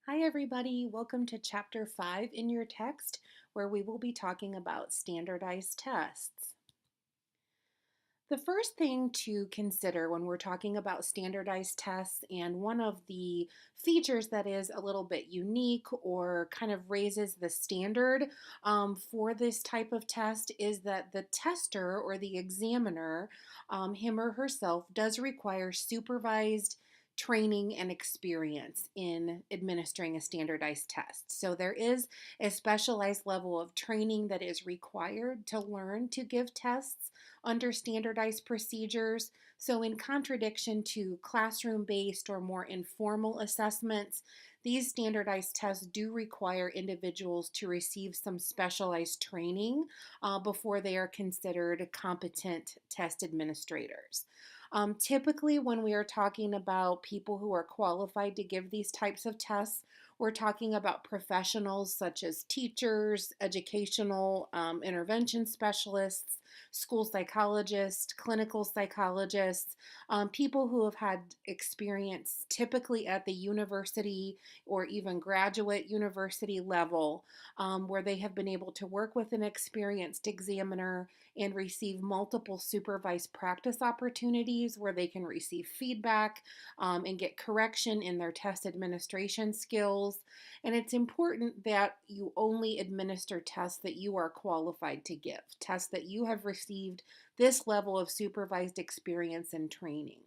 Hi, everybody. Welcome to Chapter 5 in your text, where we will be talking about standardized tests. The first thing to consider when we're talking about standardized tests, and one of the features that is a little bit unique or kind of raises the standard for this type of test, is that the tester or the examiner, him or herself, does require supervised training and experience in administering a standardized test. So there is a specialized level of training that is required to learn to give tests under standardized procedures. So, in contradiction to classroom based or more informal assessments, these standardized tests do require individuals to receive some specialized training before they are considered competent test administrators. Typically, when we are talking about people who are qualified to give these types of tests, we're talking about professionals such as teachers, educational intervention specialists, school psychologists, clinical psychologists, people who have had experience typically at the university or even graduate university level, where they have been able to work with an experienced examiner and receive multiple supervised practice opportunities where they can receive feedback and get correction in their test administration skills. And it's important that you only administer tests that you are qualified to give, tests that you have received this level of supervised experience and training.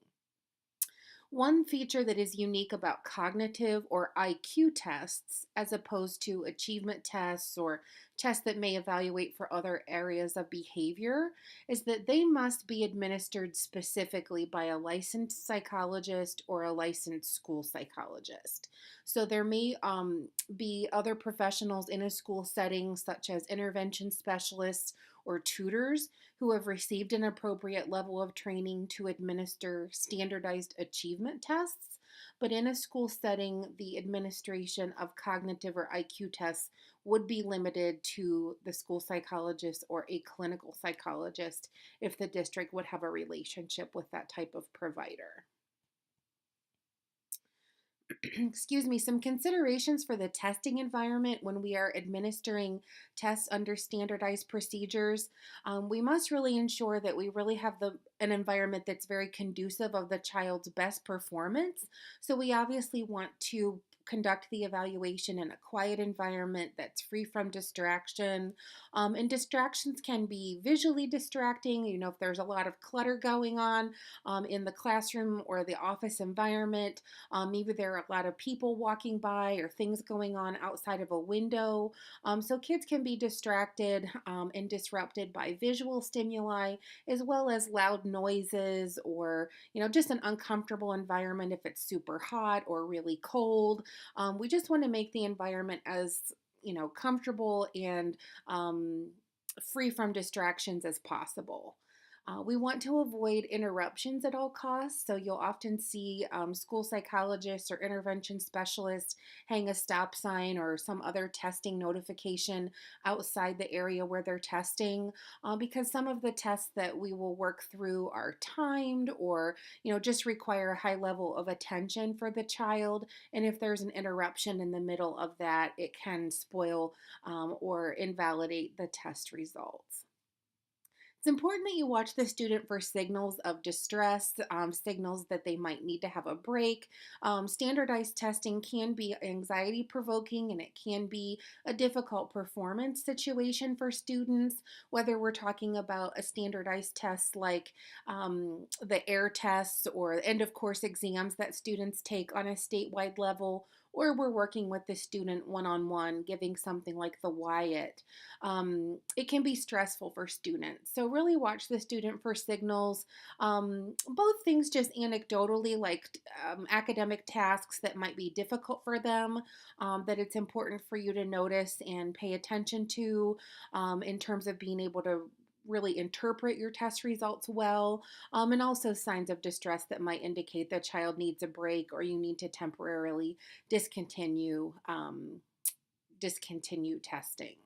One feature that is unique about cognitive or IQ tests, as opposed to achievement tests or tests that may evaluate for other areas of behavior, is that they must be administered specifically by a licensed psychologist or a licensed school psychologist. So there may be other professionals in a school setting, such as intervention specialists or tutors, who have received an appropriate level of training to administer standardized achievement tests. But in a school setting, the administration of cognitive or IQ tests would be limited to the school psychologist or a clinical psychologist if the district would have a relationship with that type of provider. Excuse me, some considerations for the testing environment when we are administering tests under standardized procedures. We must really ensure that we really have an environment that's very conducive of the child's best performance. So we obviously want to conduct the evaluation in a quiet environment that's free from distraction. And distractions can be visually distracting. If there's a lot of clutter going on in the classroom or the office environment, maybe there are a lot of people walking by or things going on outside of a window. So kids can be distracted and disrupted by visual stimuli as well as loud noises, or just an uncomfortable environment if it's super hot or really cold. We just want to make the environment as comfortable and free from distractions as possible. We want to avoid interruptions at all costs, so you'll often see school psychologists or intervention specialists hang a stop sign or some other testing notification outside the area where they're testing, because some of the tests that we will work through are timed or just require a high level of attention for the child. And if there's an interruption in the middle of that, it can spoil or invalidate the test results. It's important that you watch the student for signals of distress, signals that they might need to have a break. Standardized testing can be anxiety provoking, and it can be a difficult performance situation for students, whether we're talking about a standardized test like the AIR tests or end of course exams that students take on a statewide level, or we're working with the student one on one, giving something like the Wyatt. It can be stressful for students. So, really watch the student for signals, both things just anecdotally, like academic tasks that might be difficult for them, that it's important for you to notice and pay attention to in terms of being able to really interpret your test results well, and also signs of distress that might indicate the child needs a break or you need to temporarily discontinue discontinue testing.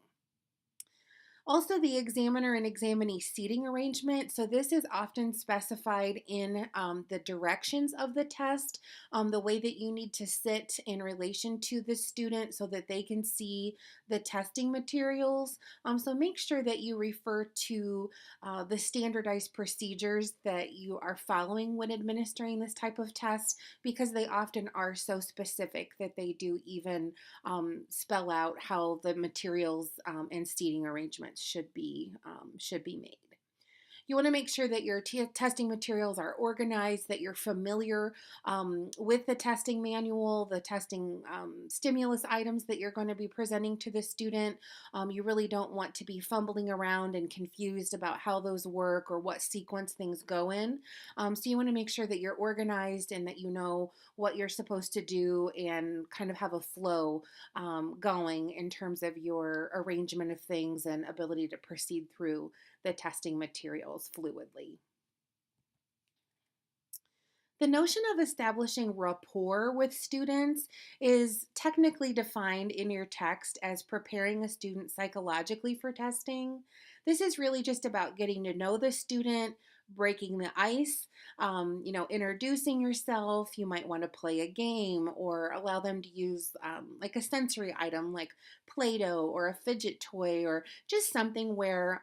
Also, the examiner and examinee seating arrangement. So, this is often specified in the directions of the test, the way that you need to sit in relation to the student so that they can see the testing materials. So, make sure that you refer to the standardized procedures that you are following when administering this type of test because they often are so specific that they do even spell out how the materials and seating arrangements should be made. You want to make sure that your testing materials are organized, that you're familiar with the testing manual, the testing stimulus items that you're going to be presenting to the student. You really don't want to be fumbling around and confused about how those work or what sequence things go in. So you want to make sure that you're organized and that you know what you're supposed to do and kind of have a flow going in terms of your arrangement of things and ability to proceed through the testing materials fluidly. The notion of establishing rapport with students is technically defined in your text as preparing a student psychologically for testing. This is really just about getting to know the student, breaking the ice, introducing yourself. You might want to play a game or allow them to use like a sensory item like Play Doh or a fidget toy or just something where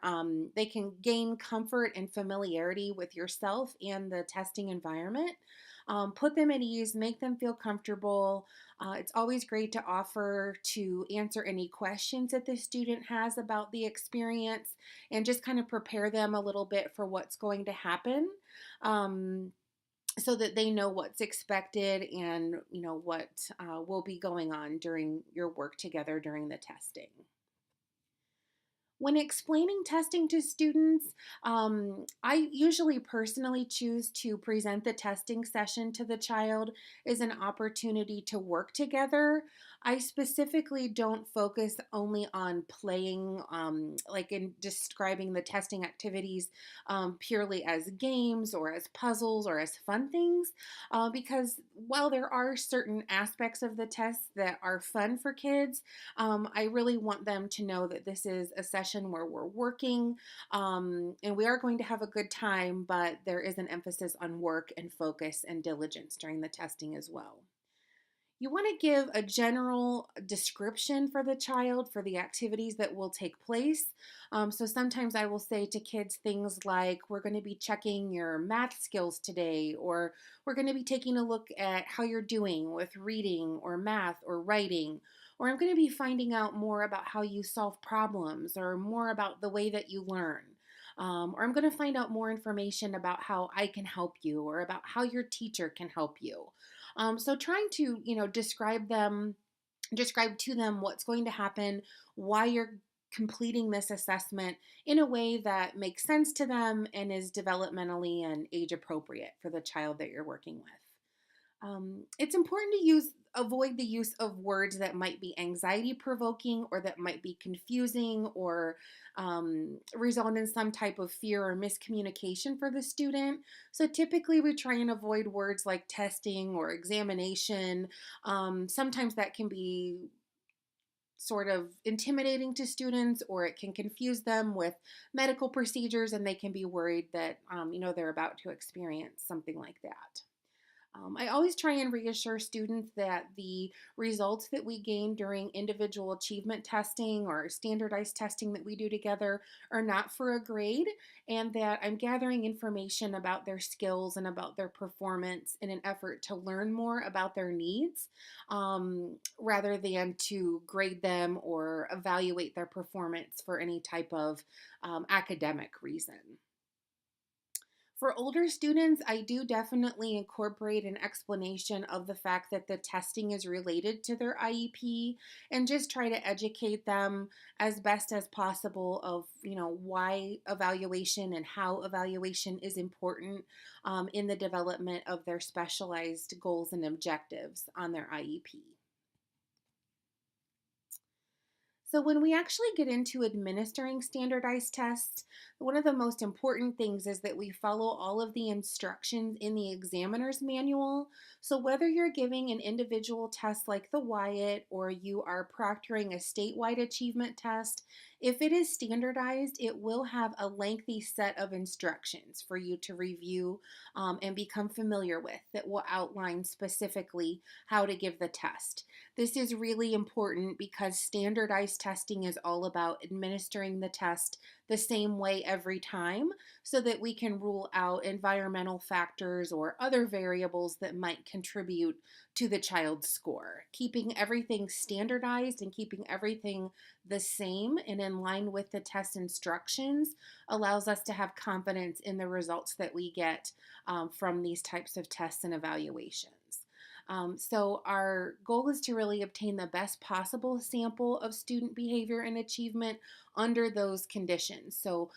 they can gain comfort and familiarity with yourself and the testing environment. Put them at ease, make them feel comfortable. It's always great to offer to answer any questions that the student has about the experience and just kind of prepare them a little bit for what's going to happen. Um, so that they know what's expected and what will be going on during your work together during the testing. When explaining testing to students, I usually personally choose to present the testing session to the child as an opportunity to work together. I specifically don't focus only on playing, like in describing the testing activities purely as games or as puzzles or as fun things, because while there are certain aspects of the tests that are fun for kids, I really want them to know that this is a session where we're working and we are going to have a good time, but there is an emphasis on work and focus and diligence during the testing as well. You want to give a general description for the child for the activities that will take place. So sometimes I will say to kids things like, we're going to be checking your math skills today, or we're going to be taking a look at how you're doing with reading or math or writing, or I'm going to be finding out more about how you solve problems or more about the way that you learn. Or I'm going to find out more information about how I can help you or about how your teacher can help you. So trying to, describe to them what's going to happen, why you're completing this assessment in a way that makes sense to them and is developmentally and age appropriate for the child that you're working with. It's important to avoid the use of words that might be anxiety provoking or that might be confusing or result in some type of fear or miscommunication for the student. So typically we try and avoid words like testing or examination. Sometimes that can be sort of intimidating to students or it can confuse them with medical procedures and they can be worried that they're about to experience something like that. I always try and reassure students that the results that we gain during individual achievement testing or standardized testing that we do together are not for a grade, and that I'm gathering information about their skills and about their performance in an effort to learn more about their needs rather than to grade them or evaluate their performance for any type of academic reason. For older students, I do definitely incorporate an explanation of the fact that the testing is related to their IEP and just try to educate them as best as possible of, why evaluation and how evaluation is important in the development of their specialized goals and objectives on their IEP. So, when we actually get into administering standardized tests, one of the most important things is that we follow all of the instructions in the examiner's manual. So, whether you're giving an individual test like the Wyatt or you are proctoring a statewide achievement test, if it is standardized, it will have a lengthy set of instructions for you to review and become familiar with that will outline specifically how to give the test. This is really important because standardized testing is all about administering the test the same way every time so that we can rule out environmental factors or other variables that might contribute to the child's score. Keeping everything standardized and keeping everything the same and in line with the test instructions allows us to have confidence in the results that we get from these types of tests and evaluations. So, our goal is to really obtain the best possible sample of student behavior and achievement under those conditions. So,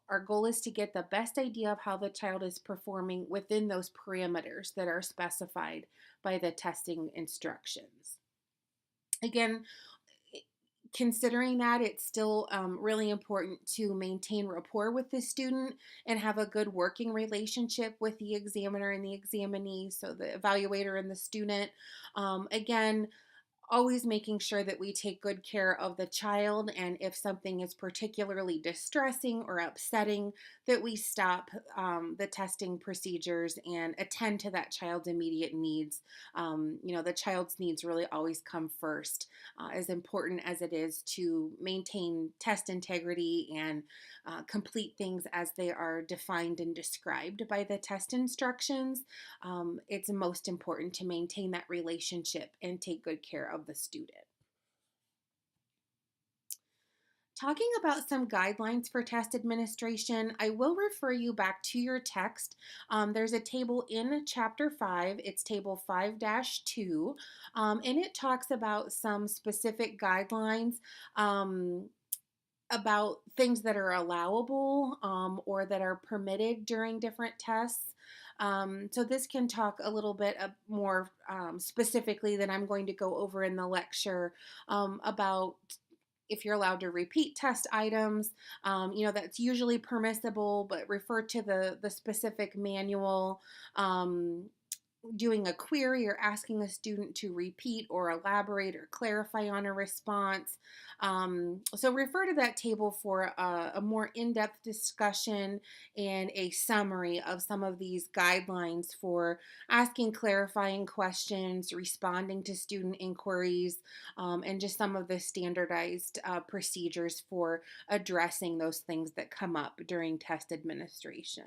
our goal is to get the best idea of how the child is performing within those parameters that are specified by the testing instructions. Again, considering that, it's still really important to maintain rapport with the student and have a good working relationship with the examiner and the examinee, so the evaluator and the student. Again, always making sure that we take good care of the child, and if something is particularly distressing or upsetting, that we stop the testing procedures and attend to that child's immediate needs. The child's needs really always come first, as important as it is to maintain test integrity and complete things as they are defined and described by the test instructions. It's most important to maintain that relationship and take good care of the student. Talking about some guidelines for test administration, I will refer you back to your text. There's a table in Chapter 5, it's Table 5 2, and it talks about some specific guidelines. About things that are allowable or that are permitted during different tests. So this can talk a little bit more specifically than I'm going to go over in the lecture about if you're allowed to repeat test items. That's usually permissible, but refer to the specific manual. Doing a query or asking a student to repeat or elaborate or clarify on a response. So refer to that table for a more in-depth discussion and a summary of some of these guidelines for asking clarifying questions, responding to student inquiries, and just some of the standardized procedures for addressing those things that come up during test administration.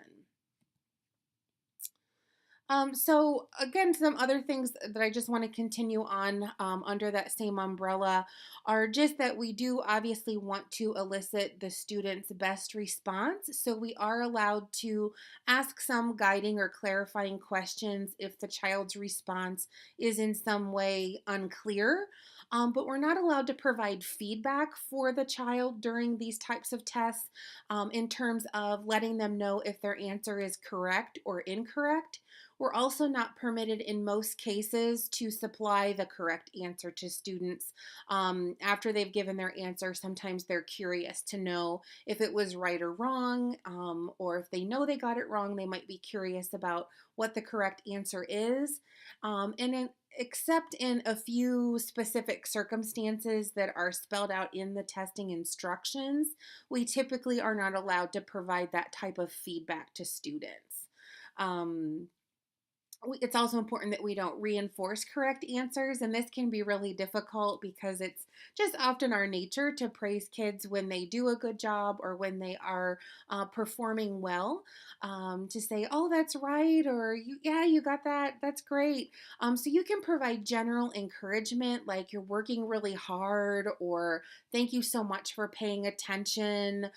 So again, some other things that I just want to continue on under that same umbrella are just that we do obviously want to elicit the student's best response. So we are allowed to ask some guiding or clarifying questions if the child's response is in some way unclear. But we're not allowed to provide feedback for the child during these types of tests in terms of letting them know if their answer is correct or incorrect. We're also not permitted in most cases to supply the correct answer to students. After they've given their answer, sometimes they're curious to know if it was right or wrong, or if they know they got it wrong, they might be curious about what the correct answer is. Except in a few specific circumstances that are spelled out in the testing instructions, we typically are not allowed to provide that type of feedback to students. It's also important that we don't reinforce correct answers, and this can be really difficult because it's just often our nature to praise kids when they do a good job or when they are performing well, to say, oh, that's right, or yeah, you got that, that's great. So you can provide general encouragement like you're working really hard, or thank you so much for paying attention.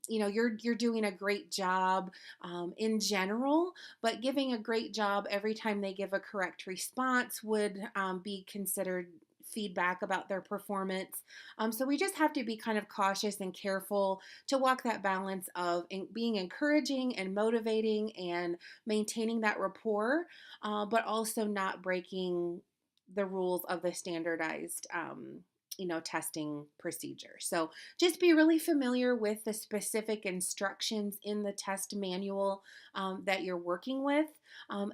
You're doing a great job in general, but giving a great job every time they give a correct response would be considered feedback about their performance. So we just have to be kind of cautious and careful to walk that balance of being encouraging and motivating and maintaining that rapport, but also not breaking the rules of the standardized testing procedure. So just be really familiar with the specific instructions in the test manual that you're working with.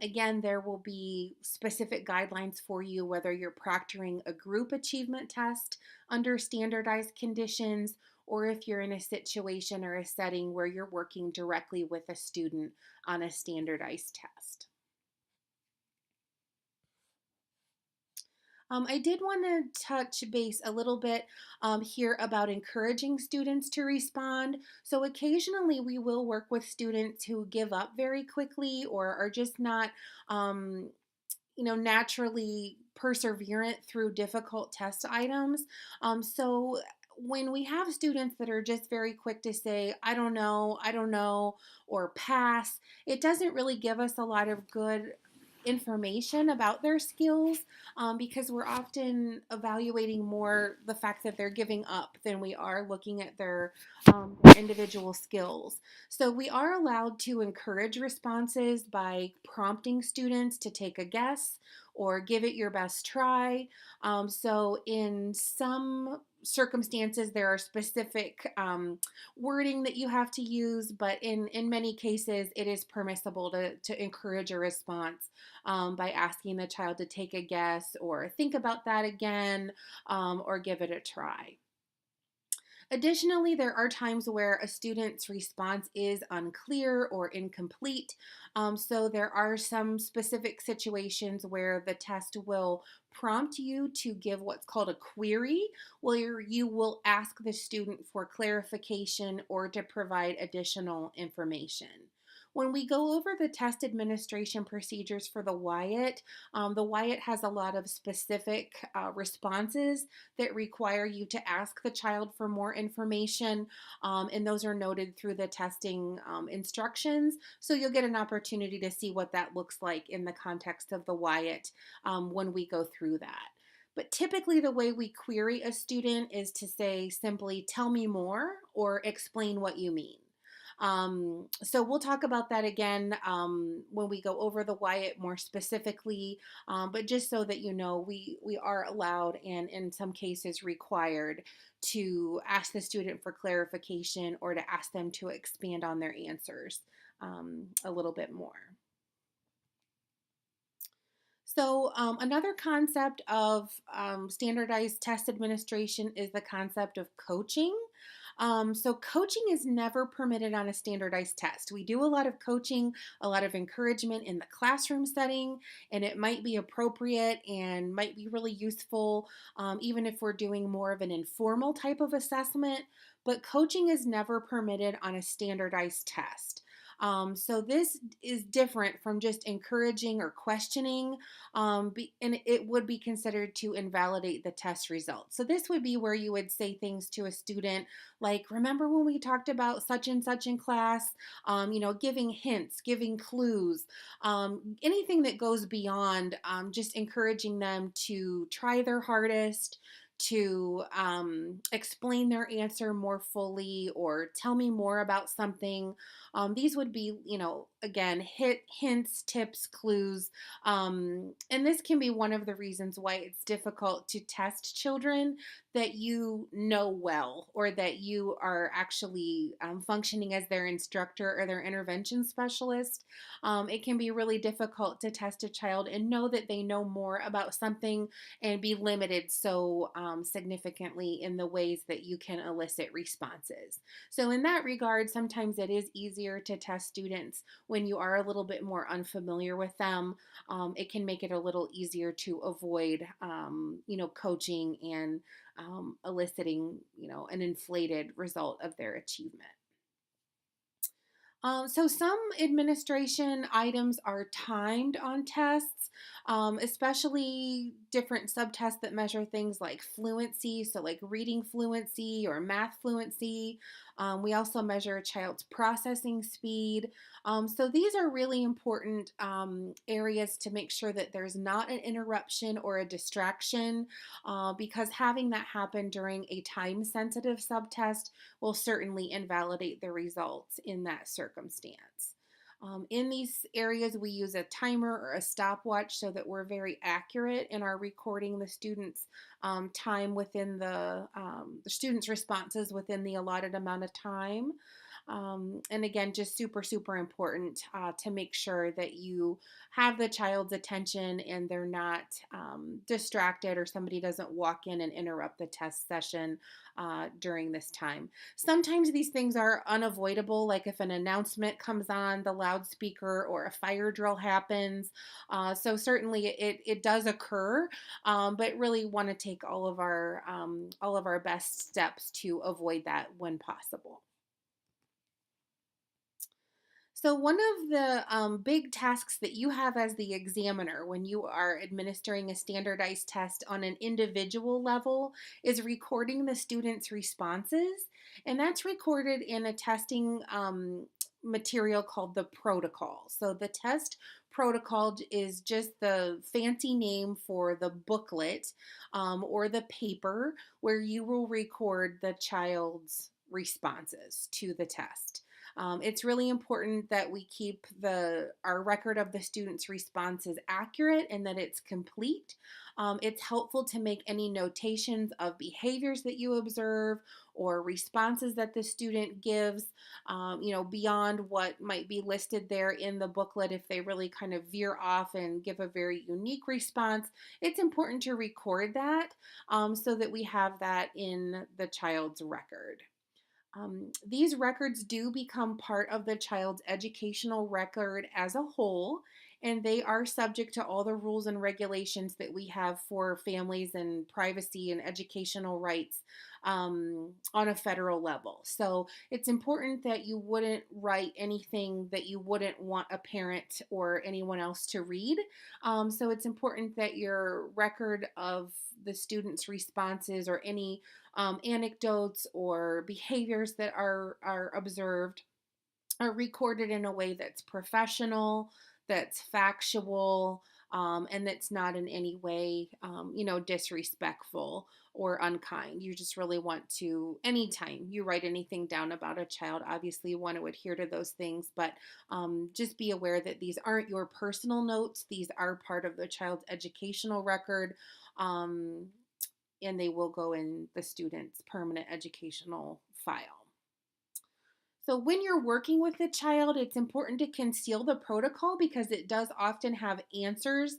Again, there will be specific guidelines for you whether you're proctoring a group achievement test under standardized conditions or if you're in a situation or a setting where you're working directly with a student on a standardized test. I did want to touch base a little bit here about encouraging students to respond. So occasionally we will work with students who give up very quickly or are just not, naturally perseverant through difficult test items. So when we have students that are just very quick to say, I don't know, or pass, it doesn't really give us a lot of good information about their skills because we're often evaluating more the fact that they're giving up than we are looking at their individual skills. So we are allowed to encourage responses by prompting students to take a guess or give it your best try. So in some circumstances there are specific wording that you have to use, but in many cases it is permissible to encourage a response by asking the child to take a guess or think about that again or give it a try. Additionally, there are times where a student's response is unclear or incomplete. So there are some specific situations where the test will prompt you to give what's called a query, where you will ask the student for clarification or to provide additional information. When we go over the test administration procedures for the the Wyatt has a lot of specific responses that require you to ask the child for more information, and those are noted through the testing instructions. So you'll get an opportunity to see what that looks like in the context of the Wyatt when we go through that. But typically, the way we query a student is to say simply, tell me more or explain what you mean. So we'll talk about that again when we go over the Wyatt more specifically, but just so that you know, we are allowed and in some cases required to ask the student for clarification or to ask them to expand on their answers a little bit more. So another concept of standardized test administration is the concept of coaching. So coaching is never permitted on a standardized test. We do a lot of coaching, a lot of encouragement in the classroom setting, and it might be appropriate and might be really useful, even if we're doing more of an informal type of assessment. But coaching is never permitted on a standardized test. So this is different from just encouraging or questioning, and it would be considered to invalidate the test results. So this would be where you would say things to a student like, remember when we talked about such and such in class? Giving hints, giving clues, anything that goes beyond just encouraging them to try their hardest, to explain their answer more fully or tell me more about something. These would be, again, hints, tips, clues. And this can be one of the reasons why it's difficult to test children that you know well or that you are actually functioning as their instructor or their intervention specialist. It can be really difficult to test a child and know that they know more about something and be limited so significantly in the ways that you can elicit responses. So, in that regard, sometimes it is easier to test students when you are a little bit more unfamiliar with them. It can make it a little easier to avoid, coaching and eliciting, an inflated result of their achievement. So some administration items are timed on tests, especially different subtests that measure things like fluency, so like reading fluency or math fluency. We also measure a child's processing speed. So these are really important areas to make sure that there's not an interruption or a distraction, because having that happen during a time-sensitive subtest will certainly invalidate the results in that circumstance. In these areas, we use a timer or a stopwatch so that we're very accurate in our recording the students' time within the students' responses within the allotted amount of time. And again, just super, super important to make sure that you have the child's attention and they're not distracted or somebody doesn't walk in and interrupt the test session during this time. Sometimes these things are unavoidable, like if an announcement comes on the loudspeaker or a fire drill happens. So certainly it does occur, but really want to take all of our best steps to avoid that when possible. So, one of the big tasks that you have as the examiner when you are administering a standardized test on an individual level is recording the student's responses. And that's recorded in a testing material called the protocol. So, the test protocol is just the fancy name for the booklet or the paper where you will record the child's responses to the test. It's really important that we keep our record of the student's responses accurate and that it's complete. It's helpful to make any notations of behaviors that you observe or responses that the student gives, beyond what might be listed there in the booklet. If they really kind of veer off and give a very unique response, it's important to record that so that we have that in the child's record. These records do become part of the child's educational record as a whole, and they are subject to all the rules and regulations that we have for families and privacy and educational rights on a federal level. So it's important that you wouldn't write anything that you wouldn't want a parent or anyone else to read. So it's important that your record of the student's responses or any anecdotes or behaviors that are observed are recorded in a way that's professional, that's factual, and that's not in any way, disrespectful or unkind. You just really want to, anytime you write anything down about a child, obviously you want to adhere to those things, but just be aware that these aren't your personal notes. These are part of the child's educational record. Um, and they will go in the student's permanent educational file. So when you're working with the child, it's important to conceal the protocol because it does often have answers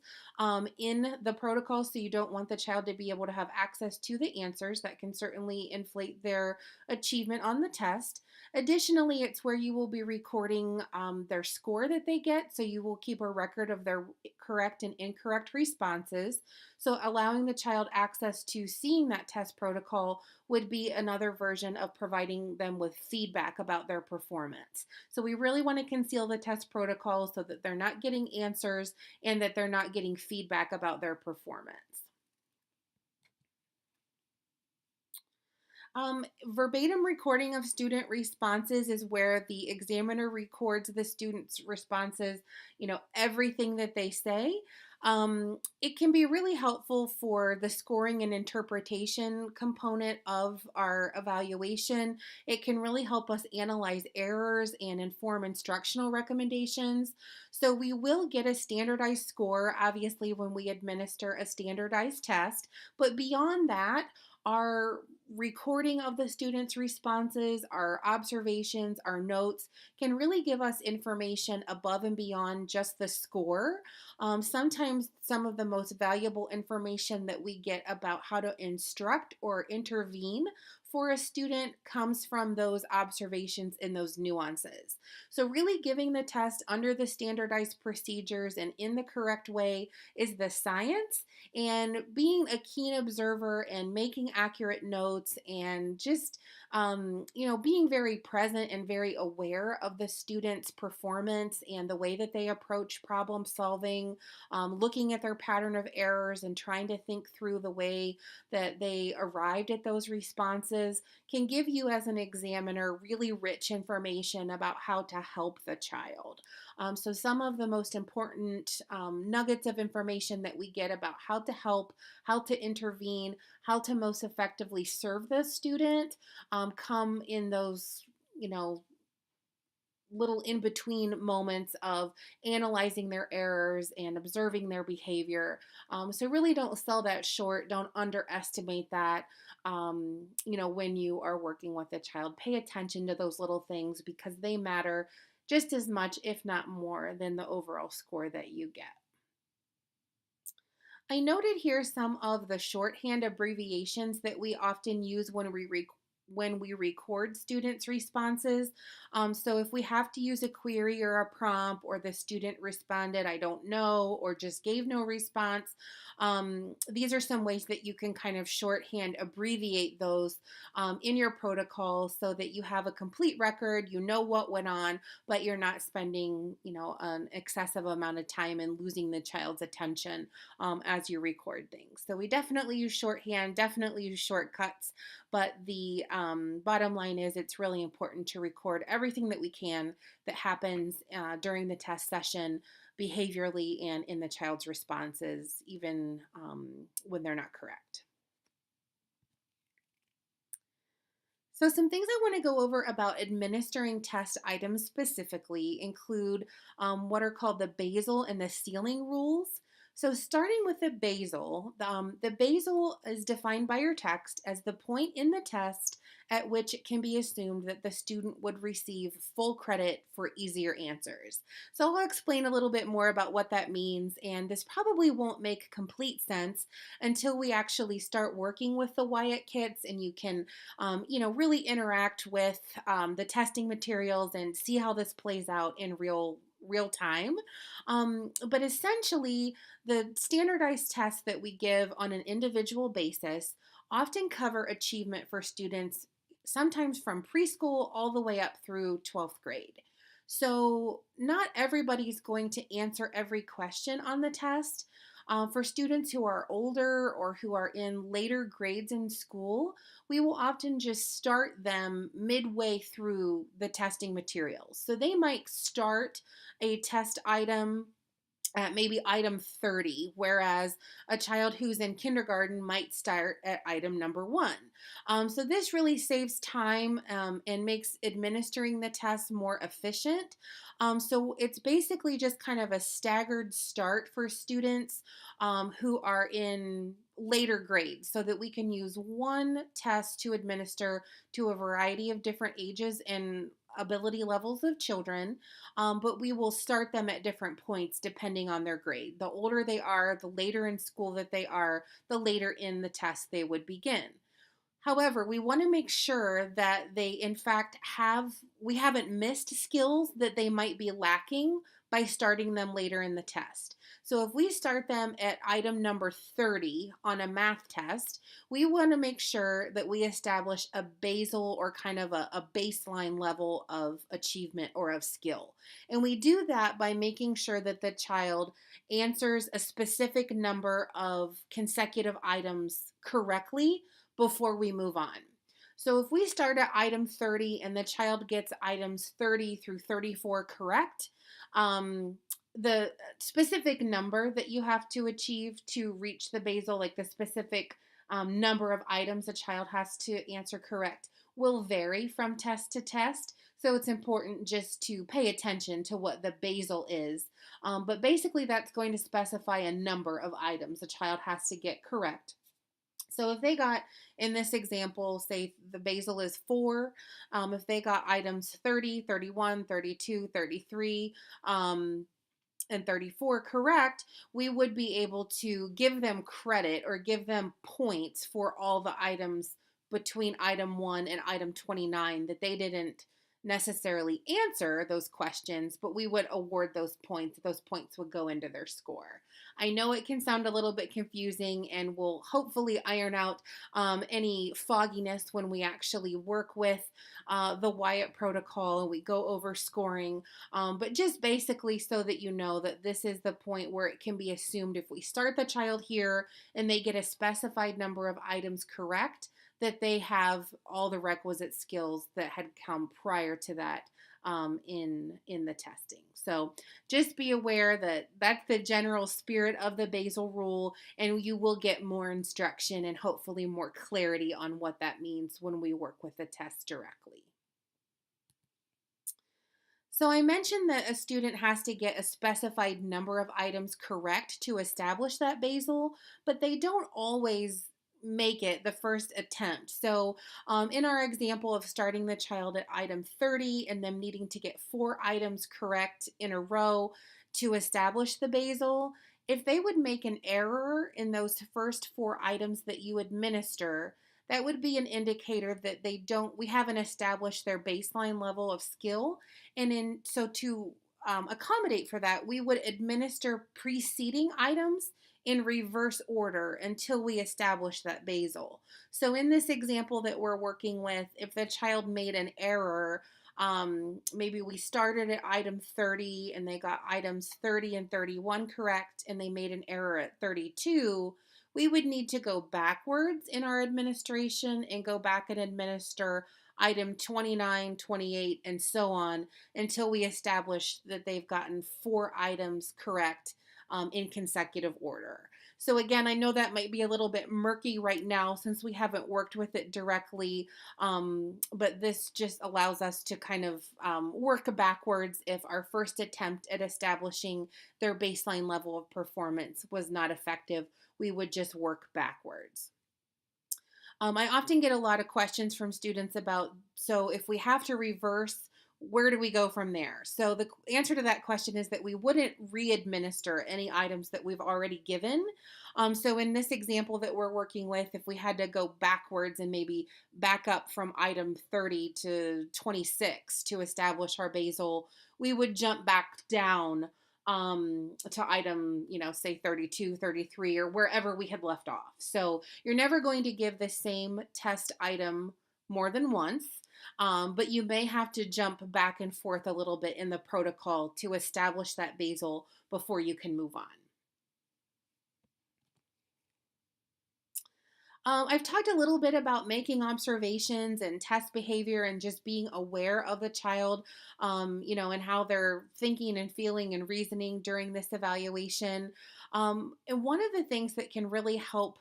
in the protocol. So you don't want the child to be able to have access to the answers. That can certainly inflate their achievement on the test. Additionally, it's where you will be recording their score that they get. So you will keep a record of their correct and incorrect responses. So allowing the child access to seeing that test protocol would be another version of providing them with feedback about their performance. So we really want to conceal the test protocol so that they're not getting answers and that they're not getting feedback about their performance. Verbatim recording of student responses is where the examiner records the student's responses, everything that they say. It can be really helpful for the scoring and interpretation component of our evaluation. It can really help us analyze errors and inform instructional recommendations. So we will get a standardized score, obviously, when we administer a standardized test. But beyond that, our recording of the students' responses, our observations, our notes can really give us information above and beyond just the score. Sometimes some of the most valuable information that we get about how to instruct or intervene for a student comes from those observations and those nuances. So, really giving the test under the standardized procedures and in the correct way is the science, and being a keen observer and making accurate notes and just being very present and very aware of the student's performance and the way that they approach problem solving, looking at their pattern of errors and trying to think through the way that they arrived at those responses can give you, as an examiner, really rich information about how to help the child. So, some of the most important nuggets of information that we get about how to help, how to intervene, how to most effectively serve the student come in those, little in between moments of analyzing their errors and observing their behavior. So really don't sell that short. Don't underestimate that. When you are working with a child, pay attention to those little things because they matter just as much, if not more, than the overall score that you get. I noted here some of the shorthand abbreviations that we often use when we record students' responses. So if we have to use a query or a prompt, or the student responded, I don't know, or just gave no response, these are some ways that you can kind of shorthand abbreviate those in your protocol so that you have a complete record, you know what went on, but you're not spending, an excessive amount of time and losing the child's attention as you record things. So we definitely use shorthand, definitely use shortcuts, but the bottom line is it's really important to record everything that we can that happens during the test session behaviorally and in the child's responses, even when they're not correct. So some things I want to go over about administering test items specifically include what are called the basal and the ceiling rules. So starting with the basal is defined by your text as the point in the test at which it can be assumed that the student would receive full credit for easier answers. So I'll explain a little bit more about what that means, and this probably won't make complete sense until we actually start working with the Wyatt kits and you can really interact with the testing materials and see how this plays out in real time. But essentially, the standardized tests that we give on an individual basis often cover achievement for students, sometimes from preschool all the way up through 12th grade. So, not everybody's going to answer every question on the test. For students who are older or who are in later grades in school, we will often just start them midway through the testing materials. So they might start a test item at maybe item 30, whereas a child who's in kindergarten might start at item number 1. So this really saves time and makes administering the test more efficient. So it's basically just kind of a staggered start for students who are in later grades so that we can use one test to administer to a variety of different ages and ability levels of children, but we will start them at different points depending on their grade. The older they are, the later in school that they are, the later in the test they would begin. However, we want to make sure that they, in fact, we haven't missed skills that they might be lacking by starting them later in the test. So if we start them at item number 30 on a math test, we want to make sure that we establish a basal or kind of a baseline level of achievement or of skill. And we do that by making sure that the child answers a specific number of consecutive items correctly before we move on. So if we start at item 30 and the child gets items 30 through 34 correct, the specific number that you have to achieve to reach the basal, like the specific number of items a child has to answer correct, will vary from test to test. So it's important just to pay attention to what the basal is. But basically, that's going to specify a number of items a child has to get correct. So if they got, in this example, say the basal is 4, if they got items 30, 31, 32, 33, and 34 correct, we would be able to give them credit or give them points for all the items between item 1 and item 29 that they didn't necessarily answer those questions, but we would award those points. Those points would go into their score. I know it can sound a little bit confusing and will hopefully iron out any fogginess when we actually work with the Wyatt protocol and we go over scoring. But just basically so that you know that this is the point where it can be assumed if we start the child here and they get a specified number of items correct, that they have all the requisite skills that had come prior to that in the testing. So just be aware that that's the general spirit of the basal rule, and you will get more instruction and hopefully more clarity on what that means when we work with the test directly. So I mentioned that a student has to get a specified number of items correct to establish that basal, but they don't always make it the first attempt. So in our example of starting the child at item 30 and them needing to get 4 items correct in a row to establish the basal, if they would make an error in those first 4 items that you administer, that would be an indicator that we haven't established their baseline level of skill. And to accommodate for that, we would administer preceding items in reverse order until we establish that basal. So in this example that we're working with, if the child made an error, maybe we started at item 30 and they got items 30 and 31 correct, and they made an error at 32, we would need to go backwards in our administration and go back and administer item 29, 28, and so on until we establish that they've gotten 4 items correct in consecutive order. So, again, I know that might be a little bit murky right now since we haven't worked with it directly, but this just allows us to kind of work backwards if our first attempt at establishing their baseline level of performance was not effective. We would just work backwards. I often get a lot of questions from students about, so if we have to reverse, where do we go from there? So the answer to that question is that we wouldn't re-administer any items that we've already given. So in this example that we're working with, if we had to go backwards and maybe back up from item 30 to 26 to establish our basal, we would jump back down to item, say 32, 33, or wherever we had left off. So you're never going to give the same test item more than once, but you may have to jump back and forth a little bit in the protocol to establish that basal before you can move on. I've talked a little bit about making observations and test behavior and just being aware of the child, and how they're thinking and feeling and reasoning during this evaluation. And one of the things that can really help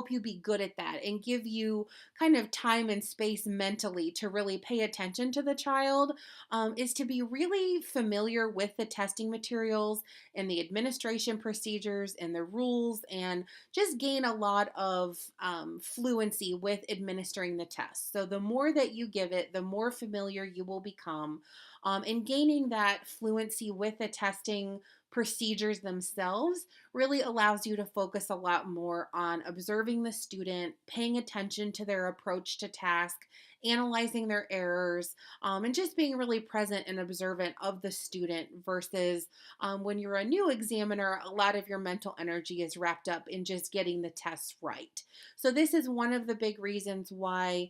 you be good at that and give you kind of time and space mentally to really pay attention to the child, is to be really familiar with the testing materials and the administration procedures and the rules, and just gain a lot of fluency with administering the test. So the more that you give it, the more familiar you will become. And gaining that fluency with the testing procedures themselves really allows you to focus a lot more on observing the student, paying attention to their approach to task, analyzing their errors, and just being really present and observant of the student versus when you're a new examiner, a lot of your mental energy is wrapped up in just getting the tests right. So, this is one of the big reasons why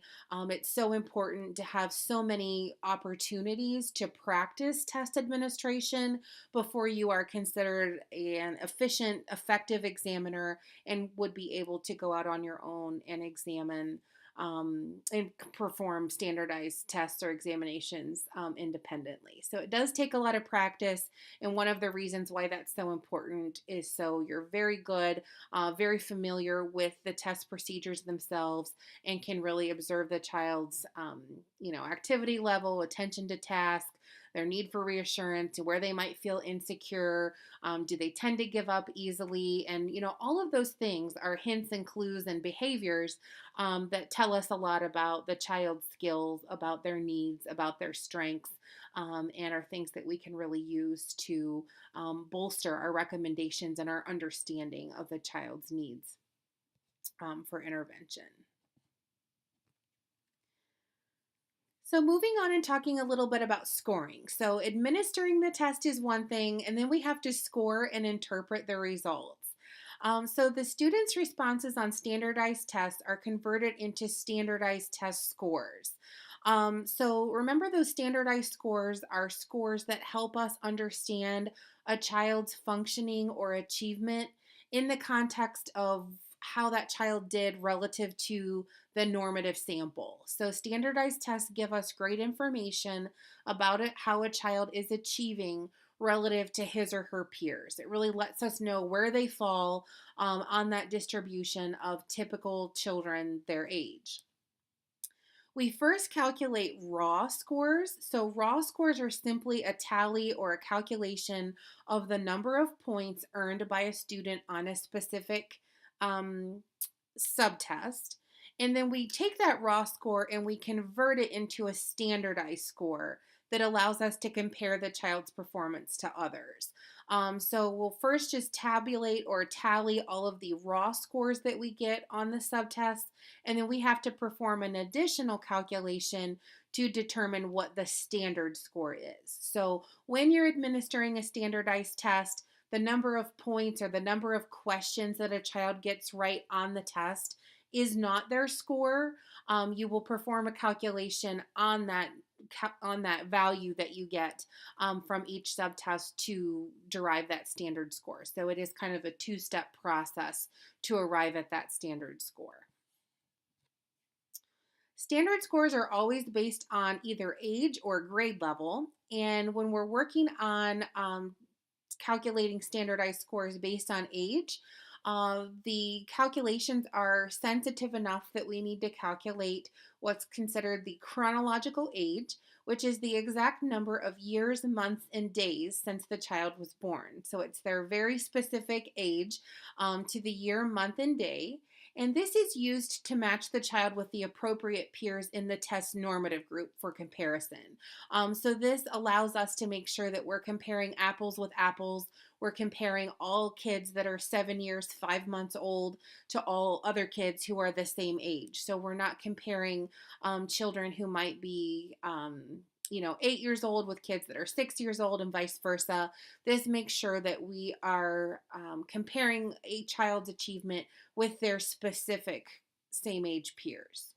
it's so important to have so many opportunities to practice test administration before you are considered an efficient, effective examiner and would be able to go out on your own and examine and perform standardized tests or examinations independently. So it does take a lot of practice, and one of the reasons why that's so important is so you're very good, very familiar with the test procedures themselves, and can really observe the child's, activity level, attention to task, their need for reassurance, where they might feel insecure, do they tend to give up easily, and all of those things are hints and clues and behaviors that tell us a lot about the child's skills, about their needs, about their strengths, and are things that we can really use to bolster our recommendations and our understanding of the child's needs for intervention. So, moving on and talking a little bit about scoring. So, administering the test is one thing, and then we have to score and interpret the results. So, the students' responses on standardized tests are converted into standardized test scores. So, remember, those standardized scores are scores that help us understand a child's functioning or achievement in the context of how that child did relative to the normative sample. So, standardized tests give us great information about how a child is achieving relative to his or her peers. It really lets us know where they fall on that distribution of typical children their age. We first calculate raw scores. So, raw scores are simply a tally or a calculation of the number of points earned by a student on a specific um, subtest. And then we take that raw score and we convert it into a standardized score that allows us to compare the child's performance to others. So we'll first just tabulate or tally all of the raw scores that we get on the subtest, and then we have to perform an additional calculation to determine what the standard score is. So when you're administering a standardized test, the number of points or the number of questions that a child gets right on the test is not their score. You will perform a calculation on that value that you get from each subtest to derive that standard score. So it is kind of a two-step process to arrive at that standard score. Standard scores are always based on either age or grade level. And when we're working on calculating standardized scores based on age, the calculations are sensitive enough that we need to calculate what's considered the chronological age, which is the exact number of years, months, and days since the child was born. So it's their very specific age to the year, month, and day. And this is used to match the child with the appropriate peers in the test normative group for comparison. So this allows us to make sure that we're comparing apples with apples. We're comparing all kids that are 7 years, 5 months old to all other kids who are the same age. So we're not comparing children who might be 8 years old with kids that are 6 years old and vice versa. This makes sure that we are comparing a child's achievement with their specific same age peers.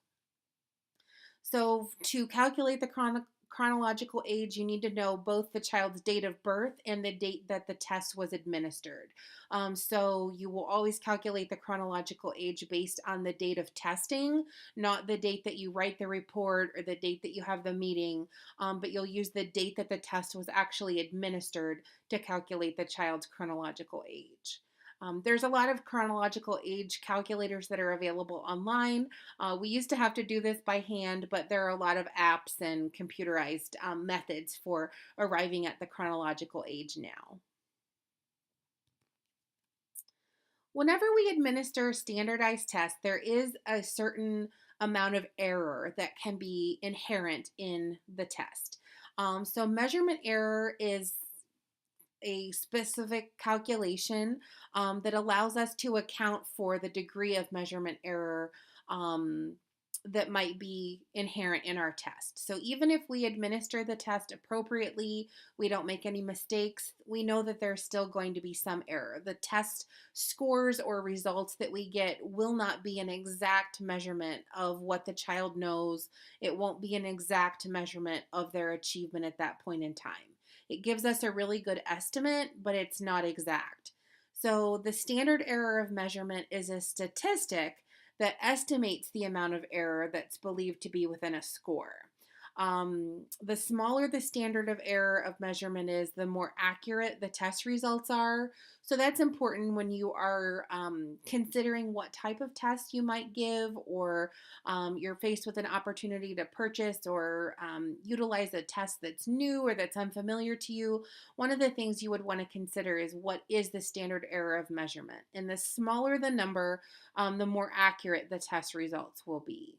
So to calculate the chronological age, you need to know both the child's date of birth and the date that the test was administered. So you will always calculate the chronological age based on the date of testing, not the date that you write the report or the date that you have the meeting, but you'll use the date that the test was actually administered to calculate the child's chronological age. There's a lot of chronological age calculators that are available online. We used to have to do this by hand, but there are a lot of apps and computerized methods for arriving at the chronological age now. Whenever we administer standardized tests, there is a certain amount of error that can be inherent in the test. So measurement error is a specific calculation that allows us to account for the degree of measurement error um, that might be inherent in our test. So even if we administer the test appropriately, we don't make any mistakes, we know that there's still going to be some error. The test scores or results that we get will not be an exact measurement of what the child knows. It won't be an exact measurement of their achievement at that point in time. It gives us a really good estimate, but it's not exact. So the standard error of measurement is a statistic that estimates the amount of error that's believed to be within a score. The smaller the standard of error of measurement is, the more accurate the test results are. So that's important when you are considering what type of test you might give, or you're faced with an opportunity to purchase or utilize a test that's new or that's unfamiliar to you. One of the things you would want to consider is, what is the standard error of measurement? And the smaller the number, the more accurate the test results will be.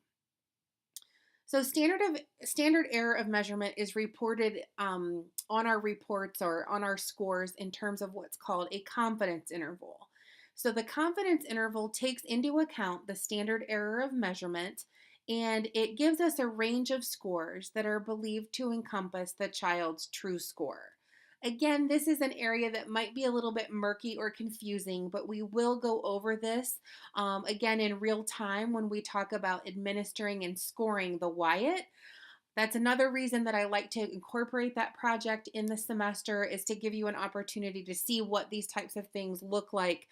So standard error of measurement is reported on our reports or on our scores in terms of what's called a confidence interval. So the confidence interval takes into account the standard error of measurement, and it gives us a range of scores that are believed to encompass the child's true score. Again, this is an area that might be a little bit murky or confusing, but we will go over this again in real time when we talk about administering and scoring the Wyatt. That's another reason that I like to incorporate that project in the semester, is to give you an opportunity to see what these types of things look like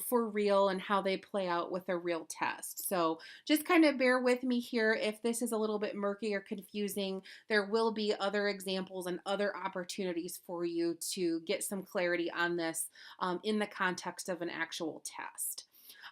for real and how they play out with a real test. So just kind of bear with me here if this is a little bit murky or confusing. There will be other examples and other opportunities for you to get some clarity on this in the context of an actual test.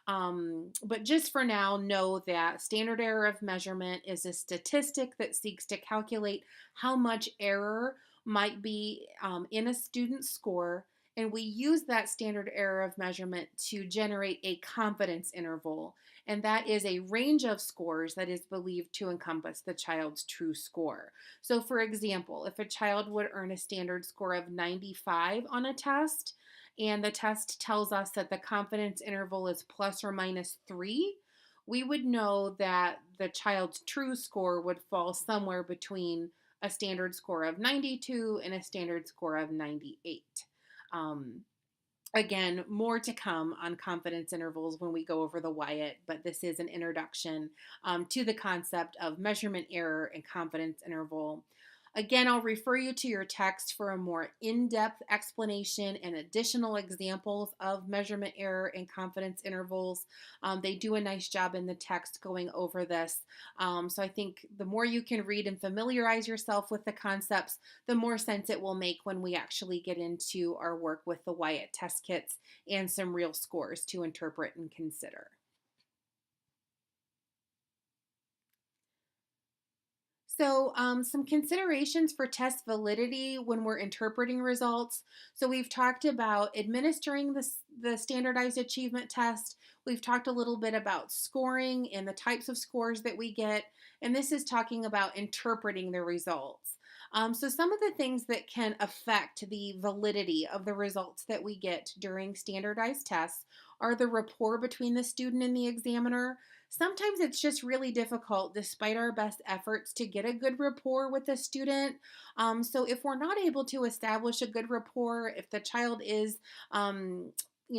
But just for now, know that standard error of measurement is a statistic that seeks to calculate how much error might be in a student's score. And we use that standard error of measurement to generate a confidence interval. And that is a range of scores that is believed to encompass the child's true score. So, for example, if a child would earn a standard score of 95 on a test, and the test tells us that the confidence interval is plus or minus 3, we would know that the child's true score would fall somewhere between a standard score of 92 and a standard score of 98. Um, Again, more to come on confidence intervals when we go over the Wyatt, but this is an introduction to the concept of measurement error and confidence interval. Again, I'll refer you to your text for a more in-depth explanation and additional examples of measurement error and confidence intervals. They do a nice job in the text going over this. So I think the more you can read and familiarize yourself with the concepts, the more sense it will make when we actually get into our work with the Wyatt test kits and some real scores to interpret and consider. So, some considerations for test validity when we're interpreting results. So, we've talked about administering the standardized achievement test. We've talked a little bit about scoring and the types of scores that we get. And this is talking about interpreting the results. So, some of the things that can affect the validity of the results that we get during standardized tests are the rapport between the student and the examiner. Sometimes it's just really difficult, despite our best efforts, to get a good rapport with the student. So if we're not able to establish a good rapport, if the child is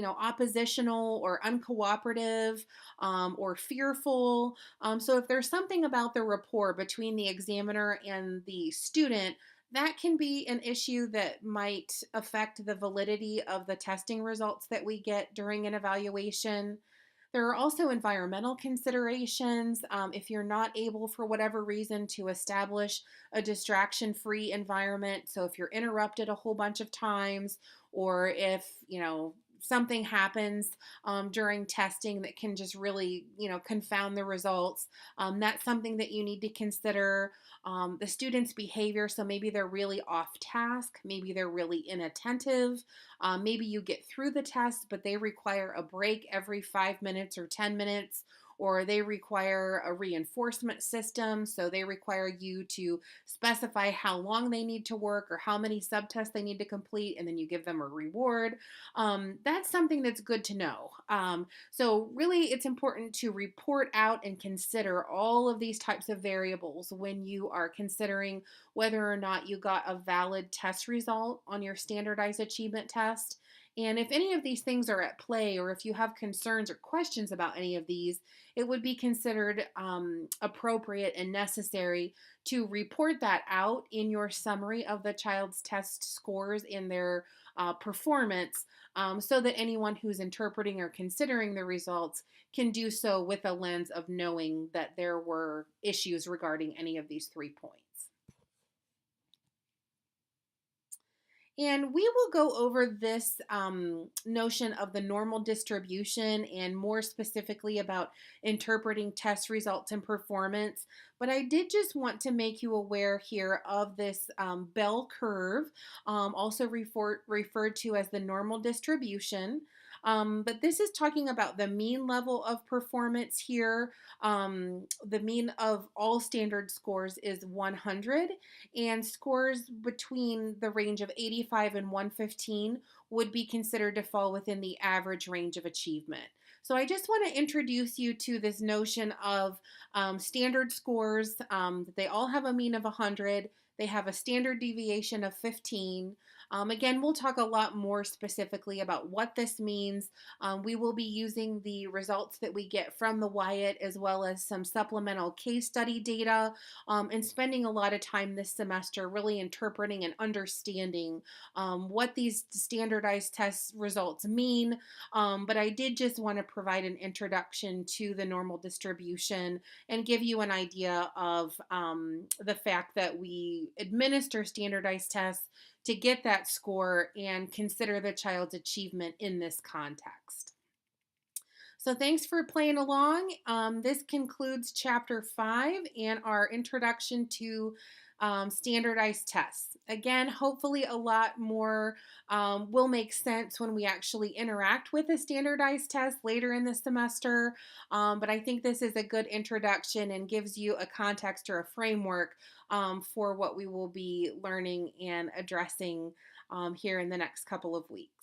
oppositional or uncooperative or fearful. So, if there's something about the rapport between the examiner and the student, that can be an issue that might affect the validity of the testing results that we get during an evaluation. There are also environmental considerations. If you're not able, for whatever reason, to establish a distraction free environment, so if you're interrupted a whole bunch of times, or if, something happens during testing that can just really, confound the results, that's something that you need to consider. The student's behavior, so maybe they're really off task, maybe they're really inattentive, maybe you get through the test, but they require a break every 5 minutes or 10 minutes, or they require a reinforcement system. So they require you to specify how long they need to work or how many subtests they need to complete, and then you give them a reward. That's something that's good to know. So, really, it's important to report out and consider all of these types of variables when you are considering whether or not you got a valid test result on your standardized achievement test. And if any of these things are at play, or if you have concerns or questions about any of these, it would be considered appropriate and necessary to report that out in your summary of the child's test scores in their performance, so that anyone who's interpreting or considering the results can do so with a lens of knowing that there were issues regarding any of these 3 points. And we will go over this notion of the normal distribution and more specifically about interpreting test results and performance. But I did just want to make you aware here of this bell curve, also referred to as the normal distribution. But this is talking about the mean level of performance here. The mean of all standard scores is 100, and scores between the range of 85 and 115 would be considered to fall within the average range of achievement. So I just want to introduce you to this notion of standard scores. They all have a mean of 100. They have a standard deviation of 15. Again, we'll talk a lot more specifically about what this means. We will be using the results that we get from the Wyatt, as well as some supplemental case study data, and spending a lot of time this semester really interpreting and understanding what these standardized test results mean. But I did just want to provide an introduction to the normal distribution and give you an idea of the fact that we administer standardized tests to get that score and consider the child's achievement in this context. So thanks for playing along. This concludes chapter 5 and our introduction to standardized tests. Again, hopefully a lot more will make sense when we actually interact with a standardized test later in the semester. But I think this is a good introduction and gives you a context or a framework for what we will be learning and addressing here in the next couple of weeks.